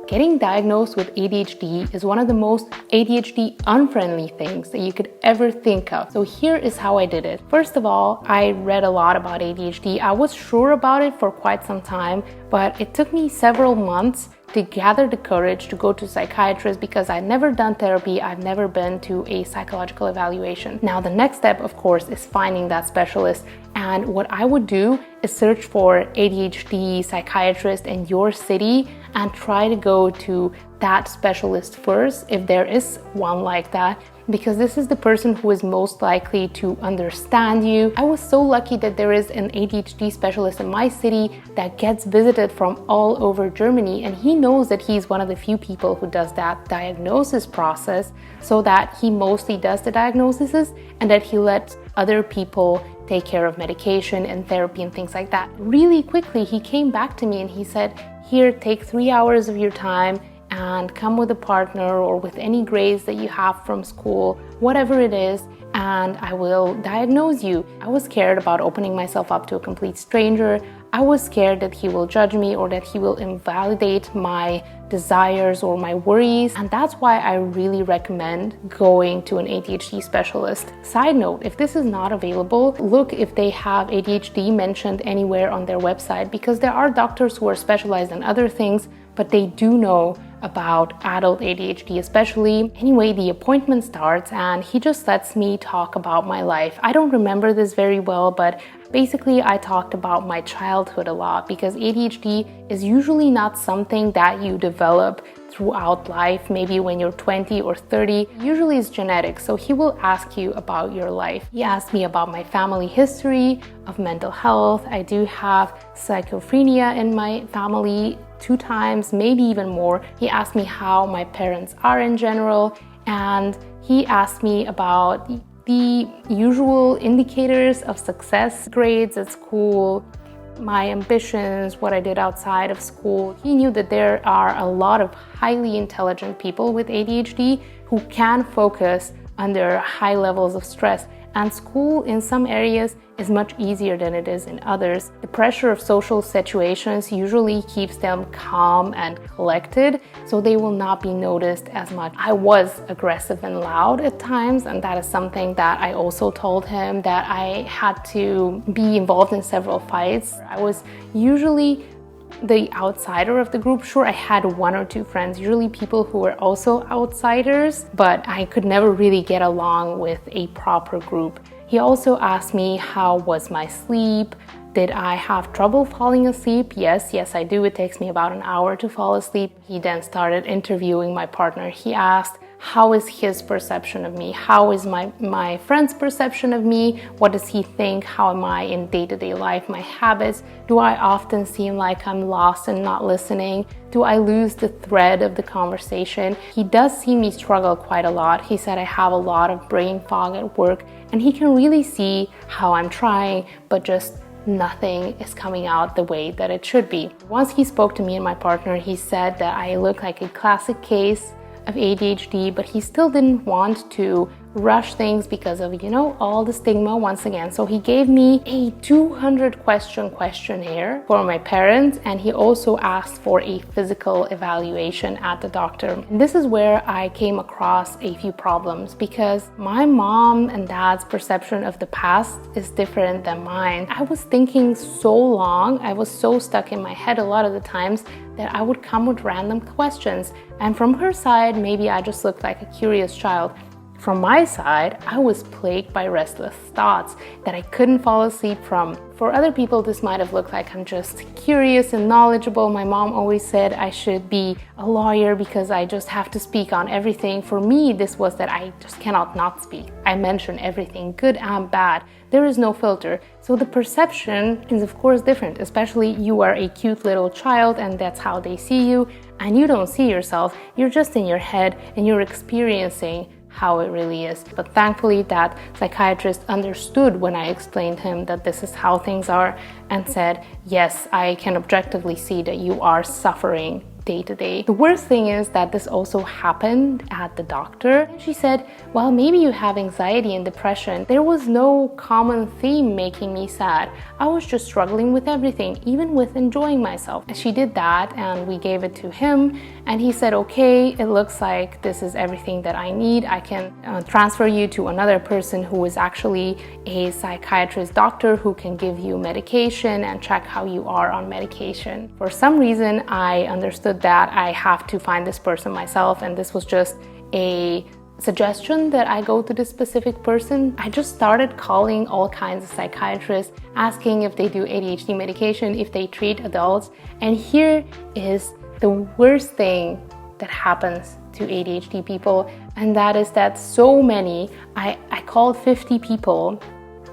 Getting diagnosed with ADHD is one of the most ADHD-unfriendly things that you could ever think of. So here is how I did it. First of all, I read a lot about ADHD. I was sure about it for quite some time, but it took me several months to gather the courage to go to a psychiatrist because I'd never done therapy, I've never been to a psychological evaluation. Now the next step, of course, is finding that specialist. And what I would do is search for ADHD psychiatrist in your city and try to go to that specialist first, if there is one like that, because this is the person who is most likely to understand you. I was so lucky that there is an ADHD specialist in my city that gets visited from all over Germany, and he knows that he's one of the few people who does that diagnosis process, so that he mostly does the diagnoses and that he lets other people take care of medication and therapy and things like that. Really quickly, he came back to me and he said, "Here, take 3 hours of your time and come with a partner or with any grades that you have from school, whatever it is, and I will diagnose you." I was scared about opening myself up to a complete stranger. I was scared that he will judge me or that he will invalidate my desires or my worries, and that's why I really recommend going to an ADHD specialist. Side note, if this is not available, look if they have ADHD mentioned anywhere on their website, because there are doctors who are specialized in other things, but they do know about adult ADHD especially. Anyway, the appointment starts and he just lets me talk about my life. I don't remember this very well, but basically I talked about my childhood a lot, because ADHD is usually not something that you develop throughout life, maybe when you're 20 or 30. Usually it's genetic, so he will ask you about your life. He asked me about my family history of mental health. I do have schizophrenia in my family 2 times, maybe even more. He asked me how my parents are in general, and he asked me about the usual indicators of success, grades at school, my ambitions, what I did outside of school. He knew that there are a lot of highly intelligent people with ADHD who can focus under high levels of stress, and school in some areas is much easier than it is in others. The pressure of social situations usually keeps them calm and collected, so they will not be noticed as much. I was aggressive and loud at times, and that is something that I also told him, that I had to be involved in several fights. I was usually the outsider of the group. Sure, I had 1 or 2 friends, usually people who were also outsiders, but I could never really get along with a proper group. He also asked me how was my sleep. Did I have trouble falling asleep? Yes, I do. It takes me about an hour to fall asleep. He then started interviewing my partner. He asked, how is his perception of me? How is my friend's perception of me? What does he think? How am I in day-to-day life? My habits? Do I often seem like I'm lost and not listening? Do I lose the thread of the conversation? He does see me struggle quite a lot. He said I have a lot of brain fog at work, and he can really see how I'm trying, but just nothing is coming out the way that it should be. Once he spoke to me and my partner, he said that I look like a classic case of ADHD, but he still didn't want to rush things because of, all the stigma once again. So he gave me a 200 question questionnaire for my parents, and he also asked for a physical evaluation at the doctor. And this is where I came across a few problems, because my mom and dad's perception of the past is different than mine. I was thinking so long, I was so stuck in my head a lot of the times that I would come with random questions. And from her side, maybe I just looked like a curious child. From my side, I was plagued by restless thoughts that I couldn't fall asleep from. For other people, this might have looked like I'm just curious and knowledgeable. My mom always said I should be a lawyer because I just have to speak on everything. For me, this was that I just cannot not speak. I mention everything, good and bad. There is no filter. So the perception is of course different, especially you are a cute little child and that's how they see you, and you don't see yourself. You're just in your head and you're experiencing how it really is. But thankfully that psychiatrist understood when I explained him that this is how things are, and said, yes, I can objectively see that you are suffering day to day. The worst thing is that this also happened at the doctor. She said, well, maybe you have anxiety and depression. There was no common theme making me sad. I was just struggling with everything, even with enjoying myself. She did that and we gave it to him and he said, okay, it looks like this is everything that I need. I can transfer you to another person who is actually a psychiatrist doctor who can give you medication and check how you are on medication. For some reason, I understood that I have to find this person myself, and this was just a suggestion that I go to this specific person. I just started calling all kinds of psychiatrists, asking if they do ADHD medication, if they treat adults. And here is the worst thing that happens to ADHD people, and that is that so many, I called 50 people.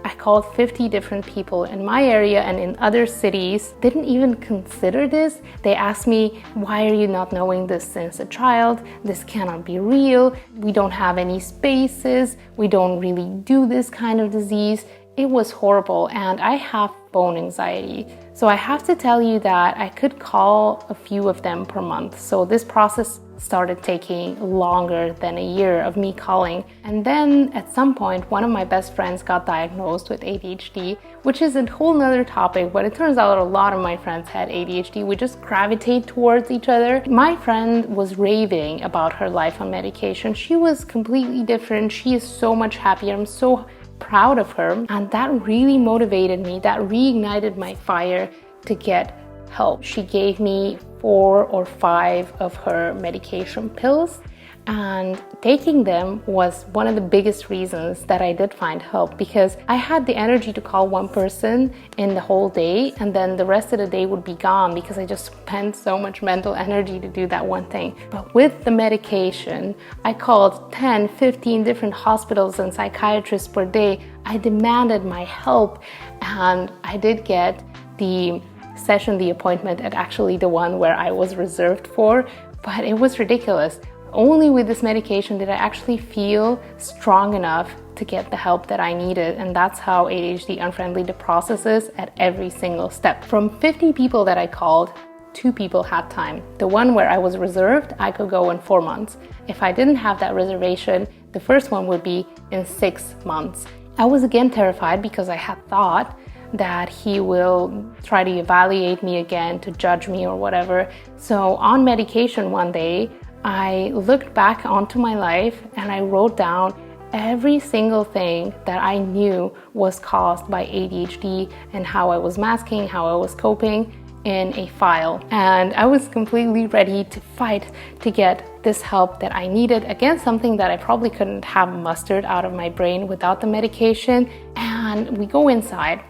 I called 50 different people in my area and in other cities, didn't even consider this. They asked me, why are you not knowing this since a child? This cannot be real. We don't have any spaces. We don't really do this kind of disease. It was horrible, and I have bone anxiety. So I have to tell you that I could call a few of them per month. So this process started taking longer than a year of me calling. And then at some point, one of my best friends got diagnosed with ADHD, which is a whole nother topic, but it turns out a lot of my friends had ADHD. We just gravitate towards each other. My friend was raving about her life on medication. She was completely different. She is so much happier. I'm so proud of her, and that really motivated me. That reignited my fire to get help. She gave me 4 or 5 of her medication pills, and taking them was one of the biggest reasons that I did find help, because I had the energy to call one person in the whole day, and then the rest of the day would be gone because I just spent so much mental energy to do that one thing. But with the medication, I called 10, 15 different hospitals and psychiatrists per day. I demanded my help, and I did get the session, the appointment, at actually the one where I was reserved for, but it was ridiculous. Only with this medication did I actually feel strong enough to get the help that I needed, and that's how ADHD unfriendly the process is at every single step. From 50 people that I called, 2 people had time. The one where I was reserved, I could go in 4 months. If I didn't have that reservation, the first one would be in 6 months. I was again terrified because I had thought that he will try to evaluate me again, to judge me or whatever. So on medication one day, I looked back onto my life and I wrote down every single thing that I knew was caused by ADHD and how I was masking, how I was coping, in a file. And I was completely ready to fight to get this help that I needed against something that I probably couldn't have mustered out of my brain without the medication. And we go inside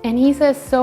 and he says, so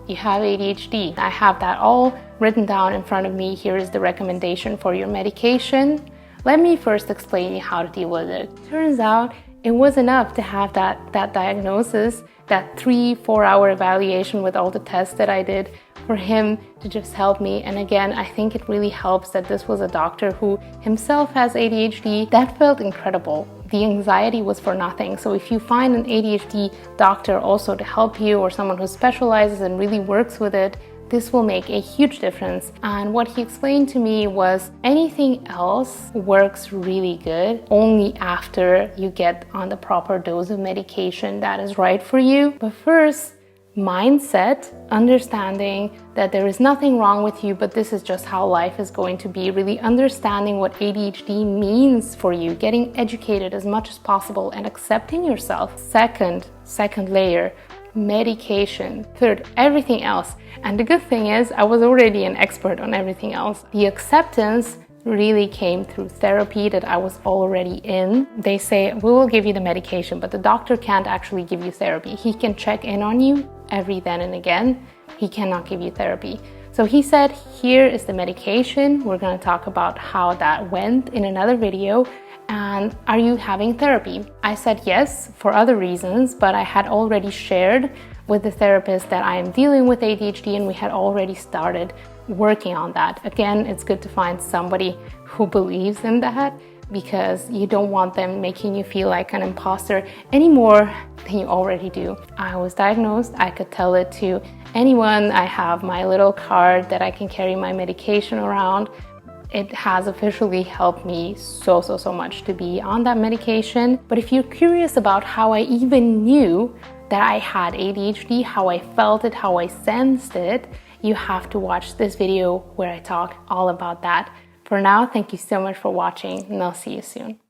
you have ADHD. I have that all written down in front of me. Here is the recommendation for your medication. Let me first explain you how to deal with it. Turns out it was enough to have that diagnosis, that 3-4 hour evaluation with all the tests that I did, for him to just help me. And again, I think it really helps that this was a doctor who himself has ADHD. That felt incredible. The anxiety was for nothing. So if you find an ADHD doctor also to help you, or someone who specializes and really works with it, this will make a huge difference. And what he explained to me was anything else works really good only after you get on the proper dose of medication that is right for you. But first, mindset, understanding that there is nothing wrong with you, but this is just how life is going to be, really understanding what ADHD means for you, getting educated as much as possible and accepting yourself. Second layer, medication. Third, everything else. And the good thing is I was already an expert on everything else. The acceptance really came through therapy that I was already in. They say, we will give you the medication, but the doctor can't actually give you therapy. He can check in on you every then and again. He cannot give you therapy. So he said, here is the medication. We're going to talk about how that went in another video. And are you having therapy? I said yes, for other reasons, but I had already shared with the therapist that I am dealing with ADHD, and we had already started working on that. Again, it's good to find somebody who believes in that. because you don't want them making you feel like an imposter any more than you already do. I was diagnosed. I could tell it to anyone. I have my little card that I can carry my medication around. It has officially helped me so much to be on that medication. But if you're curious about how I even knew that I had ADHD, how I felt it, how I sensed it, you have to watch this video where I talk all about that. For now, thank you so much for watching, and I'll see you soon.